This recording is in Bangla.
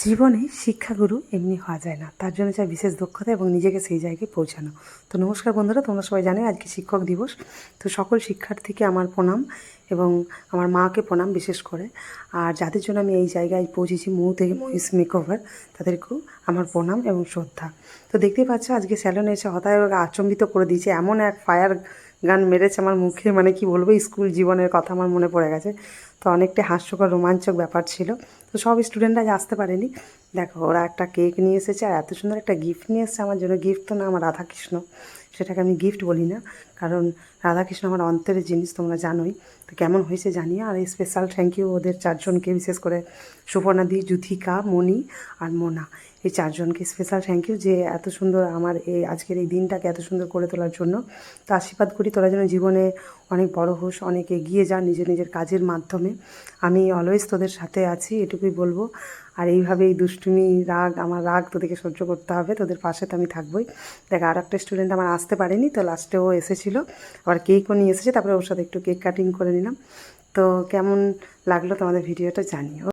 জীবনে শিক্ষাগুরু এমনি হওয়া যায় না, তার জন্য চাই বিশেষ দক্ষতা এবং নিজেকে সেই জায়গায় পৌঁছানো। তো নমস্কার বন্ধুরা, তোমরা সবাই জানো আজকে শিক্ষক দিবস। তো সকল শিক্ষার্থীকে আমার প্রণাম এবং আমার মাকে প্রণাম বিশেষ করে। আর যাদের জন্য আমি এই জায়গায় পৌঁছেছি, মৌ থেকে মহিষ মেকওভার, তাদেরকেও আমার প্রণাম এবং শ্রদ্ধা। তো দেখতেই পাচ্ছ আজকে স্যালনে এসে হঠাৎ আচম্বিত করে দিয়েছে, এমন এক ফায়ার গান মেরেছে আমার মুখে, মানে কি বলবো, স্কুল জীবনের কথা আমার মনে পড়ে গেছে। তো অনেকটা হাস্যকর রোমাঞ্চক ব্যাপার ছিল। তো সব স্টুডেন্টরা আজ আসতে পারেনি। দেখো ওরা একটা কেক নিয়ে এসেছে আর এত সুন্দর একটা গিফট নিয়ে এসেছে আমার জন্য। গিফট তো না, আমার রাধাকৃষ্ণ, সেটাকে আমি গিফট বলি না, কারণ রাধাকৃষ্ণ আমার অন্তরের জিনিস, তোমরা জানোই। তো কেমন হয়েছে জানিও। আর স্পেশাল থ্যাংক ইউ ওদের চারজনকে, বিশেষ করে সুপর্ণাদি, যুথিকা, মণি আর মোনা, এই চারজনকে স্পেশাল থ্যাংক ইউ যে এত সুন্দর আমার এই আজকের এই দিনটাকে এত সুন্দর করে তোলার জন্য। তো আশীর্বাদ করি তোরা যেন জীবনে অনেক বড় হোস, অনেক এগিয়ে যা নিজের নিজের কাজের মাধ্যমে। আমি অলওয়েজ তোদের সাথে আছি, এটুকুই বলবো। আর এইভাবেই দুষ্টুমি, আমার রাগ তোদেরকে সহ্য করতে হবে, তোদের পাশে তো আমি থাকবোই। দেখ আর একটা স্টুডেন্ট আমার আসতে পারেনি, তো লাস্টে ও এসেছিলো, আবার কেকও নিয়ে এসেছে, তারপরে ওর সাথে একটু কেক কাটিং করে নিলাম। তো কেমন লাগলো তোমাদের ভিডিওটা জানিও।